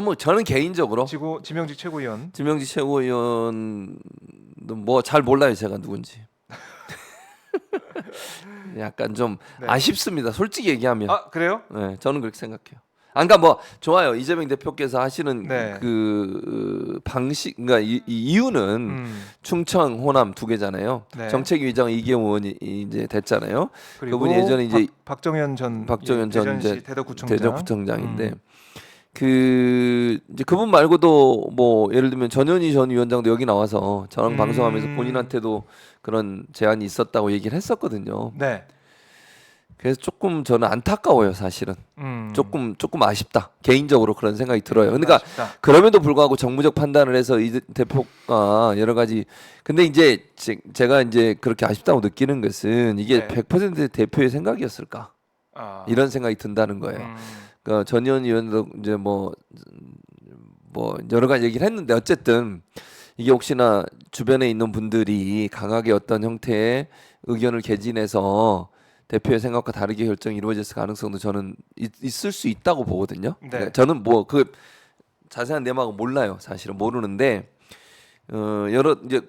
뭐 저는 개인적으로 지명직 최고위원. 지명직 최고위원 뭐 잘 몰라요 제가 누군지. 약간 좀 네. 아쉽습니다. 솔직히 얘기하면. 아 그래요? 네, 저는 그렇게 생각해요. 그러니까 뭐 좋아요. 이재명 대표께서 하시는 네. 그 방식, 그러니까 이 이유는 충청, 호남 두 개잖아요. 네. 정책위장 이계호 의원이 이제 됐잖아요. 그리고 그분이 예전에 이제 박정현 전 대전시 이제 대덕구청장. 대전구청장인데 그 이제 그분 말고도 뭐 예를 들면 전현희 전 위원장도 여기 나와서 저랑 방송하면서 본인한테도 그런 제안이 있었다고 얘기를 했었거든요. 네. 그래서 조금 저는 안타까워요, 사실은. 조금 아쉽다. 개인적으로 그런 생각이 들어요. 그러니까 아쉽다. 그럼에도 불구하고 정무적 판단을 해서 이 대표가 여러 가지 근데 이제 제가 이제 그렇게 아쉽다고 느끼는 것은 이게 네. 100% 대표의 생각이었을까? 이런 생각이 든다는 거예요. 그러니까 전현 의원도 이제 뭐 여러 가지 얘기를 했는데 어쨌든 이게 혹시나 주변에 있는 분들이 강하게 어떤 형태의 의견을 개진해서 대표의 생각과 다르게 결정이 이루어졌을 가능성도 저는 있을 수 있다고 보거든요. 네. 그러니까 저는 뭐 그 자세한 내막은 몰라요. 사실은 모르는데 여러 이제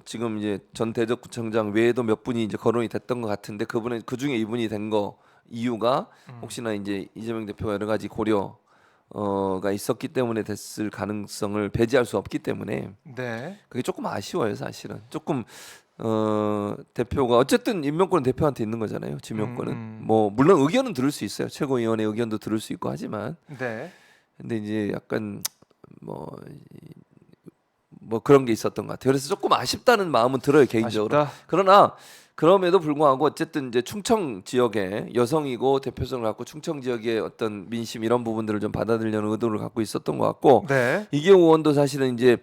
지금 이제 전 대전구청장 외에도 몇 분이 이제 거론이 됐던 것 같은데 그분은 그 중에 이분이 된 거 이유가 혹시나 이제 이재명 대표가 여러 가지 고려가 있었기 때문에 됐을 가능성을 배제할 수 없기 때문에 네. 그게 조금 아쉬워요, 사실은. 조금 대표가 어쨌든 임명권은 대표한테 있는 거잖아요. 지명권은 뭐 물론 의견은 들을 수 있어요. 최고위원의 의견도 들을 수 있고 하지만 네. 근데 이제 약간 뭐 그런 게 있었던 것 같아요. 그래서 조금 아쉽다는 마음은 들어요, 개인적으로. 아쉽다. 그러나 그럼에도 불구하고 어쨌든 이제 충청 지역의 여성이고 대표성을 갖고 충청 지역의 어떤 민심 이런 부분들을 좀 받아들이려는 의도를 갖고 있었던 것 같고 네. 이계호 의원도 사실은 이제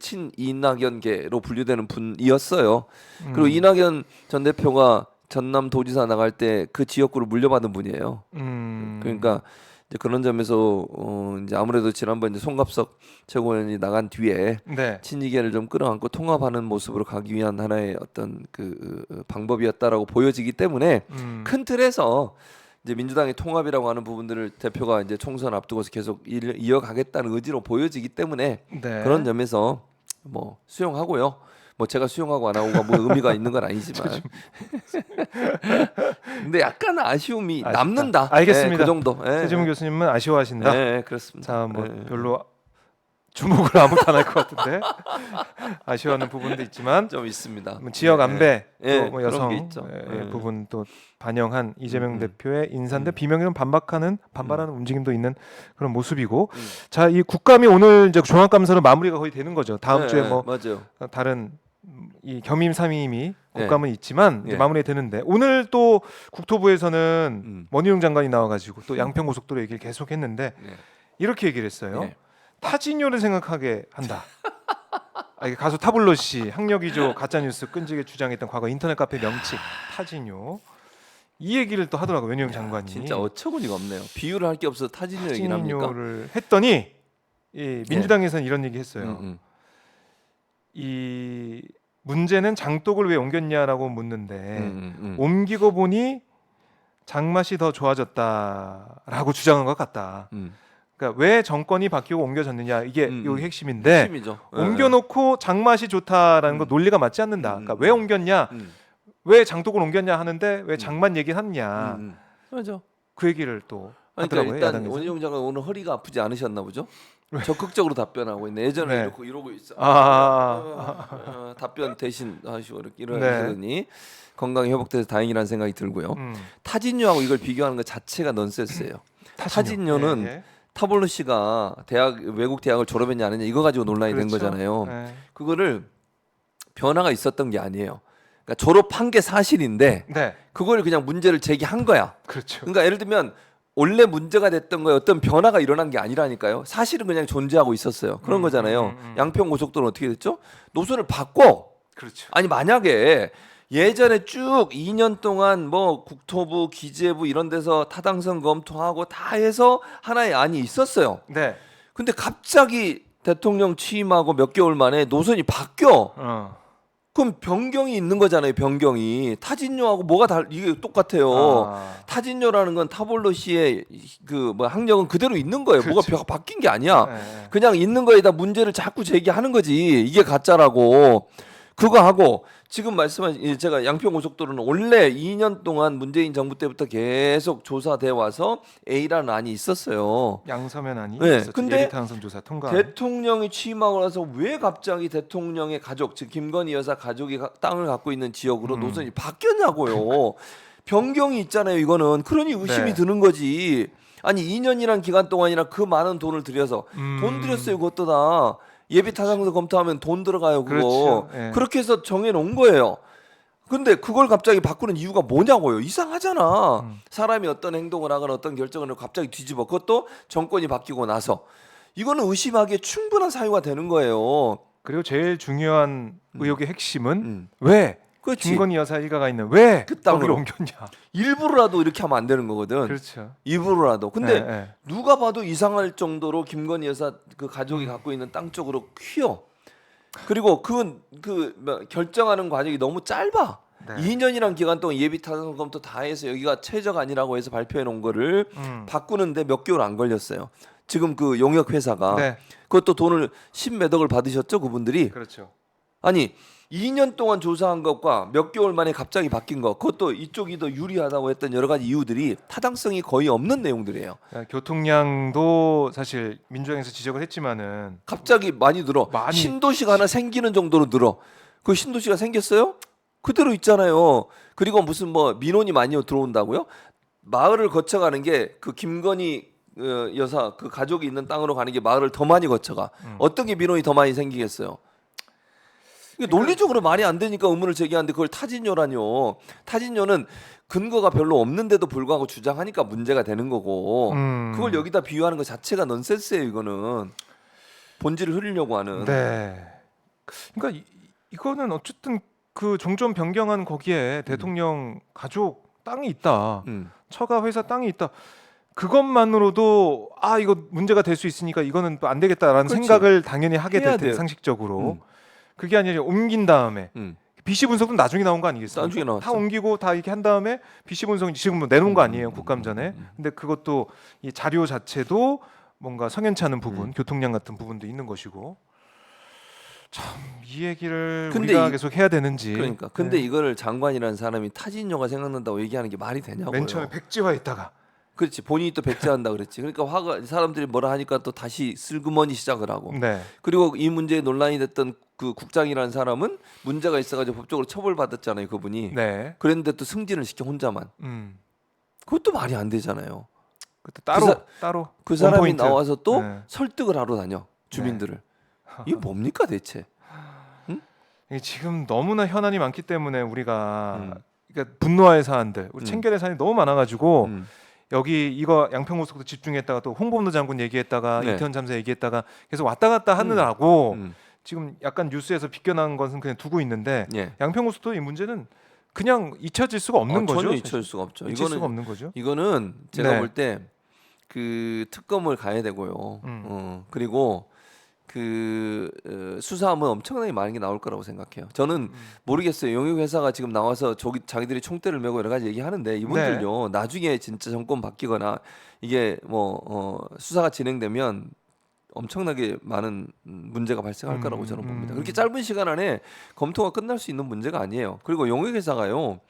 친이낙연계로 분류되는 분이었어요. 그리고 이낙연 전 대표가 전남도지사 나갈 때 그 지역구를 물려받은 분이에요. 그러니까 이제 그런 점에서 이제 아무래도 지난번 이제 송갑석 최고위원이 나간 뒤에 네. 친이계를 좀 끌어안고 통합하는 모습으로 가기 위한 하나의 어떤 그 방법이었다라고 보여지기 때문에 큰 틀에서 이제 민주당의 통합이라고 하는 부분들을 대표가 이제 총선 앞두고서 계속 이어가겠다는 의지로 보여지기 때문에 네. 그런 점에서 뭐 수용하고요. 뭐 제가 수용하고 안 하고가 뭐 의미가 있는 건 아니지만 근데 약간 아쉬움이 아쉽다. 남는다. 알겠습니다. 네, 그 정도. 네, 최재문 교수님은 아쉬워하신다. 네, 그렇습니다. 자, 뭐 네. 별로 주목을 아무도 안 할 것 같은데 아쉬워하는 부분도 있지만 좀 있습니다. 뭐 지역 안배 네, 또 뭐 그런 여성 게 있죠. 부분 또 반영한 이재명 대표의 인사인데 음. 비명이는 반발하는 움직임도 있는 그런 모습이고 자, 이 국감이 오늘 이제 종합감사로 마무리가 거의 되는 거죠. 다음 네, 주에 뭐 맞아요. 다른 이 겸임 삼임이 네. 국감은 있지만 이제 네. 마무리 되는데 오늘 또 국토부에서는 원희룡 장관이 나와가지고 또 양평고속도로 얘기를 계속했는데 네. 이렇게 얘기를 했어요. 네. 타진요를 생각하게 한다. 이게 가수 타블로 씨 학력위조 가짜뉴스 끈질게 주장했던 과거 인터넷 카페 명칭 타진요 이 얘기를 또 하더라고요. 원희룡 장관이. 진짜 어처구니가 없네요. 비유를 할 게 없어서 타진요 얘기를 합니까? 타진요를 했더니 이 민주당에서는 이런 얘기 했어요. 이 문제는 장독을 왜 옮겼냐라고 묻는데 옮기고 보니 장맛이 더 좋아졌다라고 주장한 것 같다. 그러니까 왜 정권이 바뀌고 옮겨졌느냐 이게 여기 핵심인데 핵심이죠. 옮겨놓고 장맛이 좋다라는 거 논리가 맞지 않는다. 그러니까 왜 옮겼냐, 왜 장독을 옮겼냐 하는데 왜 장맛 얘기하느냐 맞아. 그 얘기를 또 그러니까 하더라고요. 일단 야당에서. 원희룡 장관 오늘 허리가 아프지 않으셨나 보죠? 적극적으로 답변하고 있네. 예전에 네. 이러고 있어. 답변 대신 하시고 이러니 건강이 회복돼서 다행이라는 생각이 들고요. 타진요하고 이걸 비교하는 것 자체가 넌센스예요. 타진요는 예. 타블로 씨가 외국 대학을 졸업했냐 안 했냐 이거 가지고 논란이 된 그렇죠. 거잖아요. 네. 그거를 변화가 있었던 게 아니에요. 그러니까 졸업한 게 사실인데 네. 그걸 그냥 문제를 제기한 거야. 그렇죠. 그러니까 예를 들면 원래 문제가 됐던 거에 어떤 변화가 일어난 게 아니라니까요. 사실은 그냥 존재하고 있었어요. 그런 거잖아요. 양평 고속도로는 어떻게 됐죠? 노선을 바꿔. 그렇죠. 아니 만약에 예전에 쭉 2년 동안 뭐 국토부, 기재부 이런 데서 타당성 검토하고 다 해서 하나의 안이 있었어요. 네. 근데 갑자기 대통령 취임하고 몇 개월 만에 노선이 바뀌어. 그럼 변경이 있는 거잖아요. 변경이 타진요하고 뭐가 이게 똑같아요. 타진요라는 건 타볼로시의 그 뭐 학력은 그대로 있는 거예요. 그렇죠. 뭐가 바뀐 게 아니야. 네. 그냥 있는 거에다 문제를 자꾸 제기하는 거지. 이게 가짜라고. 그거 하고 지금 말씀하신 제가 양평고속도로는 원래 2년 동안 문재인 정부 때부터 계속 조사돼 와서 A라는 안이 있었어요. 양서면 안이 네. 있었죠. 근데 예비타당성 조사 통과. 대통령이 취임하고 나서 왜 갑자기 대통령의 가족, 즉 김건희 여사 가족이 땅을 갖고 있는 지역으로 노선이 바뀌었냐고요. 변경이 있잖아요. 이거는 그러니 의심이 네. 드는 거지. 아니 2년이란 기간 동안이나 그 많은 돈을 들여서 돈 들였어요. 그것도 다 예비 타당성 검토하면 돈 들어가요. 그거. 그렇죠. 예. 그렇게 해서 정해놓은 거예요. 근데 그걸 갑자기 바꾸는 이유가 뭐냐고요. 이상하잖아. 사람이 어떤 행동을 하거나 어떤 결정을 하고 갑자기 뒤집어. 그것도 정권이 바뀌고 나서. 이거는 의심하기에 충분한 사유가 되는 거예요. 그리고 제일 중요한 의혹의 핵심은 왜 그렇지. 김건희 여사 일가가 있는 왜 그 땅으로 거기로 옮겼냐. 일부러라도 이렇게 하면 안 되는 거거든. 그렇죠. 일부러라도. 근데 네. 누가 봐도 이상할 정도로 김건희 여사 그 가족이 갖고 있는 땅 쪽으로 휘어. 그리고 뭐 결정하는 과정이 너무 짧아. 네. 2년이란 기간 동안 예비 타당 검토 다 해서 여기가 최저가 아니라고 해서 발표해 놓은 거를 바꾸는데 몇 개월 안 걸렸어요. 지금 그 용역 회사가 네. 그것도 돈을 10몇 억을 받으셨죠, 그분들이. 그렇죠. 아니 2년 동안 조사한 것과 몇 개월 만에 갑자기 바뀐 것, 그것도 이쪽이 더 유리하다고 했던 여러 가지 이유들이 타당성이 거의 없는 내용들이에요. 교통량도 사실 민주당에서 지적을 했지만은 갑자기 많이 늘어. 많이. 신도시가 하나 생기는 정도로 늘어. 그 신도시가 생겼어요? 그대로 있잖아요. 그리고 무슨 뭐 민원이 많이 들어온다고요? 마을을 거쳐가는 게 그 김건희 여사 그 가족이 있는 땅으로 가는 게 마을을 더 많이 거쳐가. 어떤 게 민원이 더 많이 생기겠어요? 이게 논리적으로 말이 안 되니까 의문을 제기하는데 그걸 타진요라뇨. 타진요는 근거가 별로 없는데도 불구하고 주장하니까 문제가 되는 거고 그걸 여기다 비유하는 것 자체가 넌센스예요. 이거는 본질을 흐리려고 하는. 네. 그러니까 이거는 어쨌든 그 종전 변경한 거기에 대통령 가족 땅이 있다. 처가 회사 땅이 있다. 그것만으로도 이거 문제가 될 수 있으니까 이거는 또 안 되겠다라는 그렇지. 생각을 당연히 하게 해야 될 텐데 돼요. 상식적으로. 그게 아니라 옮긴 다음에 BC 분석은 나중에 나온 거 아니겠어요? 나중에 나왔죠. 다 옮기고 다 이렇게 한 다음에 BC 분석이 지금 뭐 내놓은 거 아니에요 국감전에. 근데 그것도 이 자료 자체도 뭔가 성연치 않은 부분, 교통량 같은 부분도 있는 것이고. 참 이 얘기를 근데 우리가 계속 해야 되는지. 그러니까. 근데 네. 이거를 장관이라는 사람이 타진요가 생각난다고 얘기하는 게 말이 되냐고요. 맨 처음에 백지화했다가. 그렇지. 본인이 또 백제한다 그랬지. 그러니까 화가 사람들이 뭐라 하니까 또 다시 슬그머니 시작을 하고. 네. 그리고 이 문제에 논란이 됐던 그 국장이라는 사람은 문제가 있어가지고 법적으로 처벌받았잖아요. 그분이. 네. 그랬는데 또 승진을 시켜 혼자만. 그것도 말이 안 되잖아요. 그때 따로 따로 그 사람이 원포인트. 나와서 또 네. 설득을 하러 다녀 주민들을. 이게 뭡니까 대체? 이게 지금 너무나 현안이 많기 때문에 우리가 그러니까 분노할 사안들, 우리 챙겨야 될 사안이 너무 많아가지고 여기 이거 양평고속도 집중했다가 또 홍범도 장군 얘기했다가 네. 이태원 참사 얘기했다가 계속 왔다 갔다 하느라고 지금 약간 뉴스에서 비껴나온 것은 그냥 두고 있는데 예. 양평고속도 이 문제는 그냥 잊혀질 수가 없는 거죠. 전혀 잊혀질 수가 없죠. 잊힐 수가 없는 거죠. 이거는 제가 네. 볼 때 그 특검을 가야 되고요. 그리고 수사하면 엄청나게 많은 게 나올 거라고 생각해요. 저는 모르겠어요. 용역 회사가 지금 나와서 자기들이 총대를 메고 여러 가지 얘기하는데 이분들요. 나중에 진짜 정권 바뀌거나 이게 수사가 진행되면 엄청나게 많은 문제가 발생할 거라고 저는 봅니다. 그렇게 짧은 시간 안에 검토가 끝날 수 있는 문제가 아니에요. 그리고 용역 회사가요.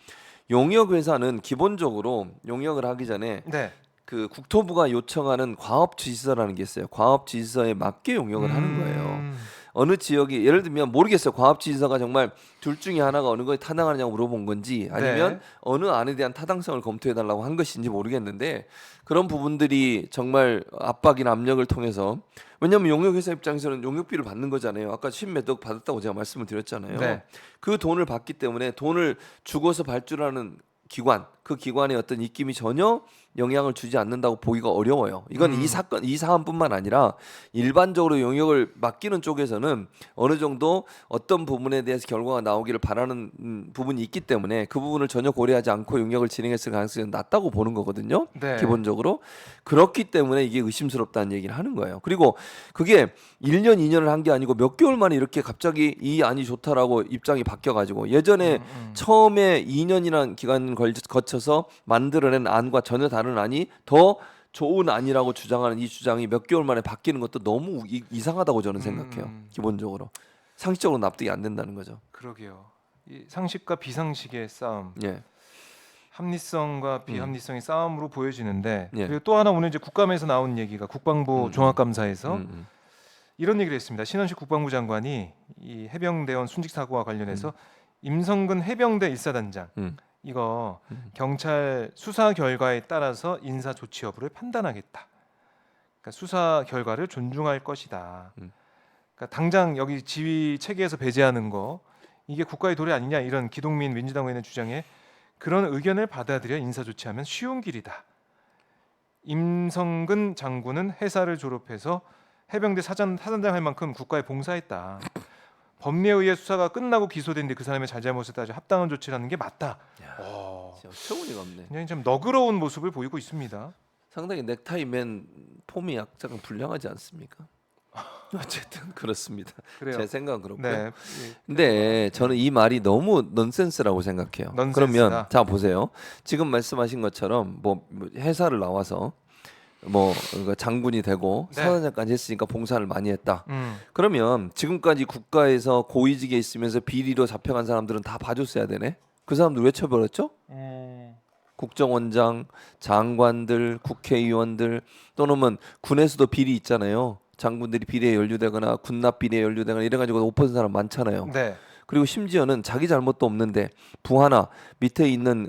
용역 회사는 기본적으로 용역을 하기 전에 네. 그 국토부가 요청하는 과업 지시서라는 게 있어요. 과업 지시서에 맞게 용역을 하는 거예요. 어느 지역이 예를 들면 모르겠어요. 과업 지시서가 정말 둘 중에 하나가 어느 거에 타당하느냐고 물어본 건지 아니면 네. 어느 안에 대한 타당성을 검토해 달라고 한 것인지 모르겠는데 그런 부분들이 정말 압박이나 압력을 통해서 왜냐하면 용역회사 입장에서는 용역비를 받는 거잖아요. 아까 10몇 억 받았다고 제가 말씀을 드렸잖아요. 네. 그 돈을 받기 때문에 돈을 주고서 발주하는 기관 그 기관의 어떤 입김이 전혀 영향을 주지 않는다고 보기가 어려워요. 이건 이 사안뿐만 아니라 일반적으로 영역을 맡기는 쪽에서는 어느 정도 어떤 부분에 대해서 결과가 나오기를 바라는 부분이 있기 때문에 그 부분을 전혀 고려하지 않고 영역을 진행했을 가능성이 낮다고 보는 거거든요. 네. 기본적으로 그렇기 때문에 이게 의심스럽다는 얘기를 하는 거예요. 그리고 그게 1년 2년을 한 게 아니고 몇 개월 만에 이렇게 갑자기 이 안이 좋다라고 입장이 바뀌어가지고 예전에 처음에 2년이라는 기간을 거쳐서 만들어낸 안과 전혀 다른 안이 더 좋은 안이라고 주장하는 이 주장이 몇 개월 만에 바뀌는 것도 너무 이상하다고 저는 생각해요. 기본적으로 상식적으로 납득이 안 된다는 거죠. 그러게요. 이 상식과 비상식의 싸움, 예. 합리성과 비합리성의 싸움으로 보여지는데 예. 그리고 또 하나 오늘 이제 국감에서 나온 얘기가 국방부 종합감사에서 이런 얘기를 했습니다. 신원식 국방부 장관이 이 해병대원 순직 사고와 관련해서 임성근 해병대 1사단장 이거 경찰 수사 결과에 따라서 인사 조치 여부를 판단하겠다. 그러니까 수사 결과를 존중할 것이다. 그러니까 당장 여기 지휘 체계에서 배제하는 거 이게 국가의 도리 아니냐 이런 기동민 민주당 의원의 주장에 그런 의견을 받아들여 인사 조치하면 쉬운 길이다. 임성근 장군은 해사를 졸업해서 해병대 사단장 할 만큼 국가에 봉사했다. 법리에 의해 수사가 끝나고 기소됐는데 그 사람의 잘잘못에 따져 합당한 조치를 하는 게 맞다. 어처구니가 없네. 굉장히 좀 너그러운 모습을 보이고 있습니다. 상당히 넥타이 맨 폼이 약간 불량하지 않습니까? 어쨌든 그렇습니다. 그래요. 제 생각은 그렇고요. 네. 근데 저는 이 말이 너무 넌센스라고 생각해요. 넌센스다. 그러면 자 보세요. 지금 말씀하신 것처럼 뭐 회사를 나와서 뭐 장군이 되고 네. 사단장까지 했으니까 봉사를 많이 했다. 그러면 지금까지 국가에서 고위직에 있으면서 비리로 잡혀간 사람들은 다 봐줬어야 되네. 그 사람들 왜 처벌했죠? 국정원장, 장관들, 국회의원들 또는 군에서도 비리 있잖아요. 장군들이 비리에 연루되거나 군납 비리에 연루되거나 이래가지고 못 벗은 사람 많잖아요. 네. 그리고 심지어는 자기 잘못도 없는데 부하나 밑에 있는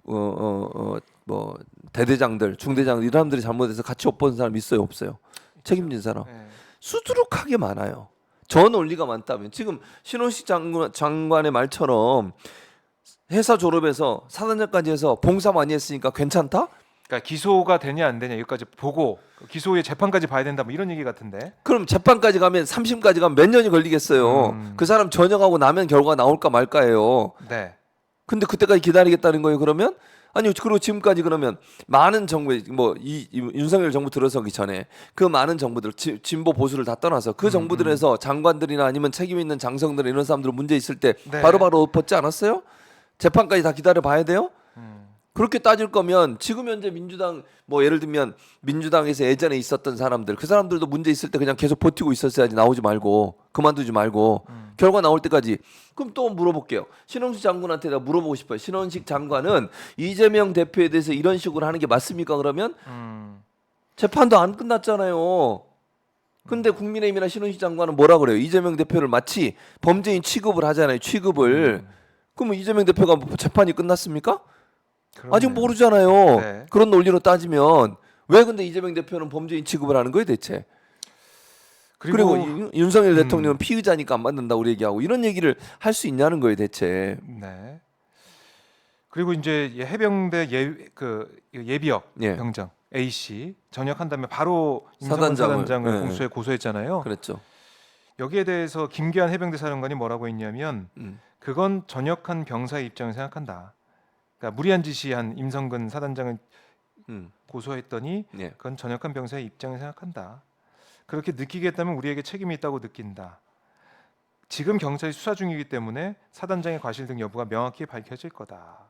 뭐 대대장들, 중대장들 이 사람들이 잘못해서 같이 못 벗은 사람 있어요, 없어요? 책임진 사람 네. 수두룩하게 많아요. 저 논리가 많다면 지금 신원식 장관의 말처럼 회사 졸업해서 사단장까지 해서 봉사 많이 했으니까 괜찮다? 그러니까 기소가 되냐 안 되냐 여기까지 보고 기소의 재판까지 봐야 된다 뭐 이런 얘기 같은데. 그럼 재판까지 가면 3심까지 가면 몇 년이 걸리겠어요. 그 사람 전역하고 나면 결과가 나올까 말까예요. 네. 근데 그때까지 기다리겠다는 거예요. 그러면 아니요. 그리고 지금까지 그러면 많은 정부 이 윤석열 정부 들어서기 전에 그 많은 정부들 진보 보수를 다 떠나서 그 정부들에서 장관들이나 아니면 책임 있는 장성들 이런 사람들 문제 있을 때 네. 바로바로 벗지 않았어요? 재판까지 다 기다려 봐야 돼요? 그렇게 따질 거면 지금 현재 민주당 뭐 예를 들면 민주당에서 예전에 있었던 사람들 그 사람들도 문제 있을 때 그냥 계속 버티고 있었어야지. 나오지 말고 그만두지 말고 결과 나올 때까지. 그럼 또 물어볼게요. 신원식 장관한테 내가 물어보고 싶어요. 신원식 장관은 이재명 대표에 대해서 이런 식으로 하는 게 맞습니까? 그러면 재판도 안 끝났잖아요. 근데 국민의힘이나 신원식 장관은 뭐라 그래요? 이재명 대표를 마치 범죄인 취급을 하잖아요. 취급을. 그러면 이재명 대표가 재판이 끝났습니까? 그러네요. 아직 모르잖아요. 네. 그런 논리로 따지면 왜 근데 이재명 대표는 범죄인 취급을 하는 거예요 대체? 그리고 윤석열 대통령은 피의자니까 안 받는다고 우리 얘기하고 이런 얘기를 할 수 있냐는 거예요 대체. 네. 그리고 이제 해병대 예비역 예. 병장 A 씨 전역한 다음에 바로 임성근 사단장을 공수처에 고소했잖아요. 그랬죠. 여기에 대해서 김기한 해병대 사령관이 뭐라고 했냐면 그건 전역한 병사의 입장을 생각한다. 그러니까 무리한 지시한 임성근 사단장을 고소했더니 예. 그건 전역한 병사의 입장을 생각한다. 그렇게 느끼겠다면 우리에게 책임이 있다고 느낀다. 지금 경찰이 수사 중이기 때문에 사단장의 과실 등 여부가 명확히 밝혀질 거다.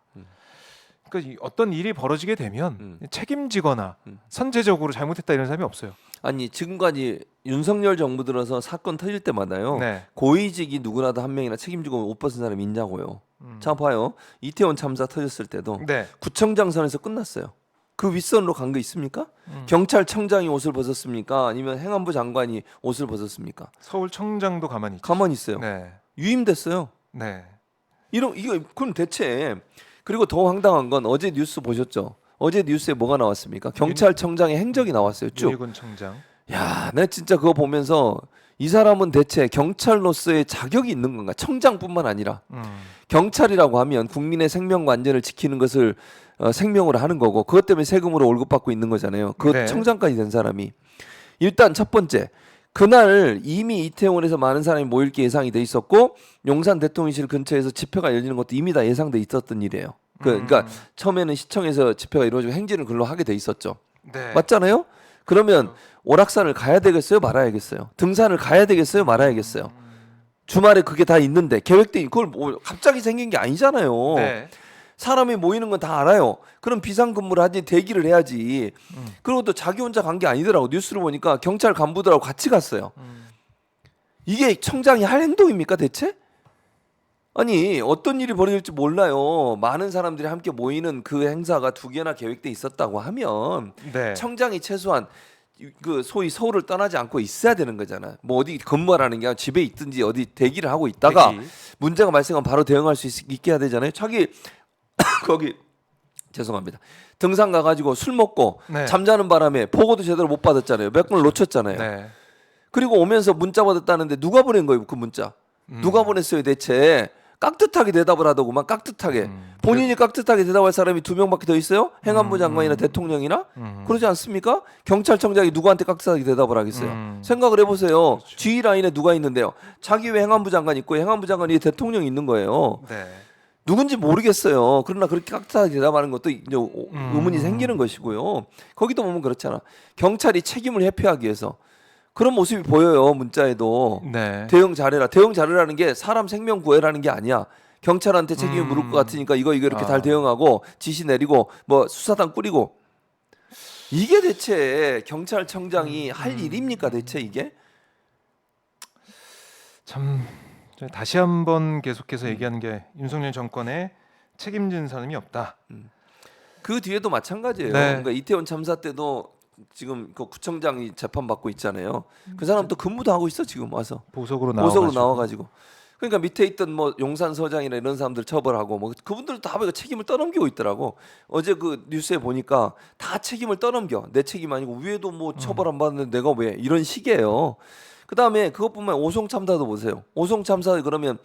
그러니까 어떤 일이 벌어지게 되면 책임지거나 선제적으로 잘못했다 이런 사람이 없어요. 아니 지금까지 윤석열 정부 들어서 사건 터질 때마다요. 네. 고위직이 누구라도 한 명이나 책임지고 못 벗은 사람이 있냐고요. 자 봐요. 이태원 참사 터졌을 때도 네. 구청장 선에서 끝났어요. 그 윗선으로 간 거 있습니까? 경찰청장이 옷을 벗었습니까? 아니면 행안부 장관이 옷을 벗었습니까? 서울청장도 가만히 있죠. 가만히 있어요. 네. 유임됐어요. 네. 이거 그럼 대체 그리고 더 황당한 건 어제 뉴스 보셨죠? 어제 뉴스에 뭐가 나왔습니까? 경찰청장의 행적이 나왔어요. 쭉. 윤희군 청장. 야, 나 진짜 그거 보면서 이 사람은 대체 경찰로서의 자격이 있는 건가? 청장뿐만 아니라 경찰이라고 하면 국민의 생명과 안전을 지키는 것을 생명으로 하는 거고 그것 때문에 세금으로 월급 받고 있는 거잖아요. 그 네. 청장까지 된 사람이 일단 첫 번째 그날 이미 이태원에서 많은 사람이 모일 게 예상이 돼 있었고 용산 대통령실 근처에서 집회가 열리는 것도 이미 다 예상돼 있었던 일이에요. 그러니까 처음에는 시청에서 집회가 이루어지고 행진을 글로 하게 돼 있었죠. 네. 맞잖아요. 그러면 오락산을 가야 되겠어요, 말아야겠어요. 등산을 가야 되겠어요, 말아야겠어요. 주말에 그게 다 있는데 계획돼 그걸 뭐 갑자기 생긴 게 아니잖아요. 네. 사람이 모이는 건 다 알아요. 그럼 비상근무를 하지 대기를 해야지. 그리고 또 자기 혼자 간 게 아니더라고. 뉴스를 보니까 경찰 간부들하고 같이 갔어요. 이게 청장이 할 행동입니까 대체? 아니 어떤 일이 벌어질지 몰라요. 많은 사람들이 함께 모이는 그 행사가 2개나 계획돼 있었다고 하면 네. 청장이 최소한 그 소위 서울을 떠나지 않고 있어야 되는 거잖아. 뭐 어디 근무하라는 게 아니라 집에 있든지 어디 대기를 하고 있다가 대기. 문제가 발생하면 바로 대응할 수 있게 해야 되잖아요. 자기 거기 죄송합니다. 등산 가가지고 술 먹고 네. 잠자는 바람에 보고도 제대로 못 받았잖아요. 몇 건을 놓쳤잖아요. 네. 그리고 오면서 문자 받았다는데 누가 보낸 거예요? 그 문자 누가 보냈어요? 대체 깍듯하게 대답을 하더구만. 깍듯하게 본인이 깍듯하게 대답할 사람이 2명밖에 더 있어요? 행안부 장관이나 대통령이나 그러지 않습니까? 경찰청장이 누구한테 깍듯하게 대답을 하겠어요? 생각을 해보세요. 그렇죠. G 라인에 누가 있는데요? 자기 외 행안부 장관 있고 행안부 장관이 대통령이 있는 거예요. 네. 누군지 모르겠어요. 그러나 그렇게 깍듯하게 대답하는 것도 이제 의문이 생기는 것이고요. 거기도 보면 그렇잖아. 경찰이 책임을 회피하기 위해서 그런 모습이 보여요. 문자에도. 네. 대응 잘해라. 대응 잘해라는 게 사람 생명 구해라는 게 아니야. 경찰한테 책임을 물을 것 같으니까 이거 이렇게 잘 대응하고 지시 내리고 뭐 수사단 꾸리고 이게 대체 경찰청장이 할 일입니까 대체 이게? 참 다시 한번 계속해서 얘기하는 게 윤석열 정권에 책임진 사람이 없다. 그 뒤에도 마찬가지예요. 네. 그러니까 이태원 참사 때도 지금 그 구청장이 재판 받고 있잖아요. 그 사람 또 근무도 하고 있어 지금 와서 보석으로 나와가지고. 그러니까 밑에 있던 뭐 용산 서장이나 이런 사람들 처벌하고 뭐 그분들도 다 책임을 떠넘기고 있더라고. 어제 그 뉴스에 보니까 다 책임을 떠넘겨. 내 책임 아니고 위에도 뭐 처벌 안 받는데 내가 왜 이런 식이에요. 그다음에 그것뿐만 오송 참사도 보세요. 오송 참사 그러면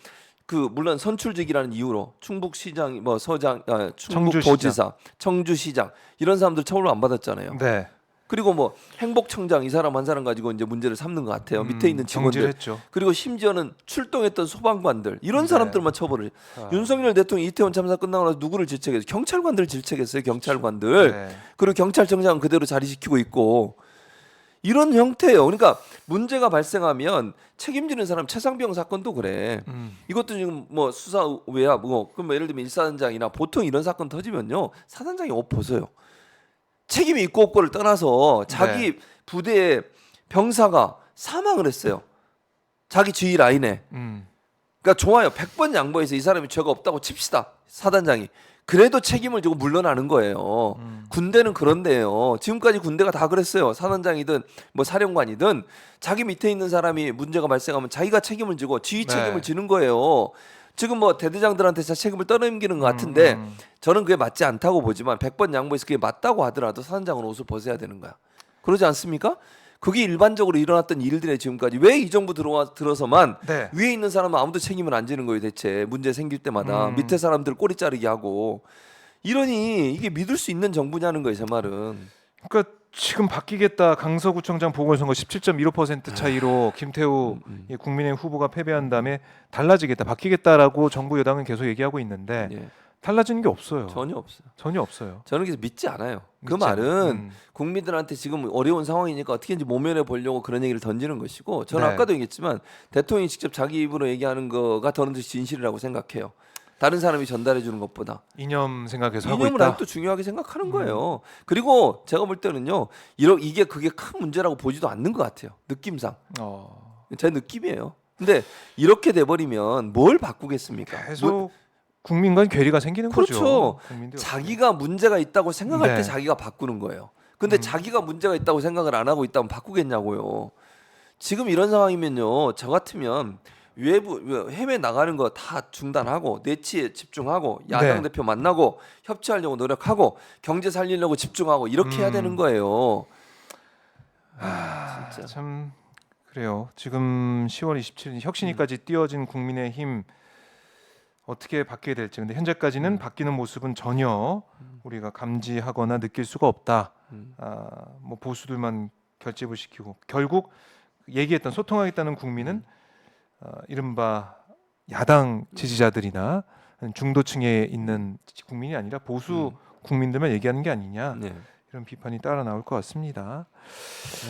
그 물론 선출직이라는 이유로 충북시장 뭐 서장 충북도지사 청주시장 이런 사람들 처벌을 안 받았잖아요. 네. 그리고 뭐 행복청장 이 사람 한 사람 가지고 이제 문제를 삼는 것 같아요. 밑에 있는 직원들 정지했죠. 그리고 심지어는 출동했던 소방관들 이런 사람들만 처벌을. 윤석열 대통령이 이태원 참사 끝나고 나서 누구를 질책했어요? 경찰관들을 질책했어요. 경찰관들. 네. 그리고 경찰청장은 그대로 자리시키고 있고 이런 형태예요. 그러니까 문제가 발생하면 책임지는 사람 최상병 사건도 그래. 이것도 지금 뭐 수사 외야 뭐 그럼 예를 들면 일사단장이나 보통 이런 사건 터지면요 사단장이 옷 벗어요. 책임이 있고 없고를 떠나서 자기 부대의 병사가 사망을 했어요. 자기 지휘 라인에. 그러니까 좋아요. 100번 양보해서 이 사람이 죄가 없다고 칩시다. 사단장이. 그래도 책임을 지고 물러나는 거예요. 군대는 그런데요. 지금까지 군대가 다 그랬어요. 사단장이든 뭐 사령관이든 자기 밑에 있는 사람이 문제가 발생하면 자기가 책임을 지고 지휘 책임을 지는 거예요. 지금 뭐 대대장들한테 책임을 떠넘기는 것 같은데 저는 그게 맞지 않다고 보지만 100번 양보해서 그게 맞다고 하더라도 사단장은 옷을 벗어야 되는 거야. 그러지 않습니까? 그게 일반적으로 일어났던 일들에 지금까지 왜 이 정부 들어서만 위에 있는 사람은 아무도 책임을 안 지는 거예요 대체 문제 생길 때마다 밑에 사람들 꼬리 자르기 하고 이러니 이게 믿을 수 있는 정부냐는 거예요 제 말은. 그러니까 지금 바뀌겠다 강서구청장 보궐선거 17.15% 차이로 김태우 국민의힘 후보가 패배한 다음에 달라지겠다 바뀌겠다라고 정부 여당은 계속 얘기하고 있는데 달라지는 게 없어요. 전혀 없어요. 전혀 없어요. 저는 그래서 믿지 않아요. 그 말은 국민들한테 지금 어려운 상황이니까 어떻게든지 모면해 보려고 그런 얘기를 던지는 것이고 저는 아까도 얘기했지만 대통령이 직접 자기 입으로 얘기하는 거가 더는 진실이라고 생각해요. 다른 사람이 전달해 주는 것보다 이념 생각해서 하고 이념을 있다. 아직도 중요하게 생각하는 거예요. 그리고 제가 볼 때는요, 이게 그게 큰 문제라고 보지도 않는 것 같아요. 느낌상 제 느낌이에요. 근데 이렇게 돼버리면 뭘 바꾸겠습니까? 계속 국민과 괴리가 생기는 그렇죠. 거죠. 자기가 문제가 있다고 생각할 때 네. 자기가 바꾸는 거예요. 근데 자기가 문제가 있다고 생각을 안 하고 있다면 바꾸겠냐고요. 지금 이런 상황이면요, 저 같으면 외부 해외 나가는 거 다 중단하고 내치에 집중하고 야당 대표 만나고 협치하려고 노력하고 경제 살리려고 집중하고 이렇게 해야 되는 거예요. 진짜 참 그래요. 지금 10월 27일 혁신위까지 띄워진 국민의힘 어떻게 바뀌게 될지. 근데 현재까지는 바뀌는 모습은 전혀 우리가 감지하거나 느낄 수가 없다. 뭐 보수들만 결집을 시키고 결국 얘기했던 소통하겠다는 국민은 이른바 야당 지지자들이나 중도층에 있는 국민이 아니라 보수 국민들만 얘기하는 게 아니냐, 네. 이런 비판이 따라 나올 것 같습니다.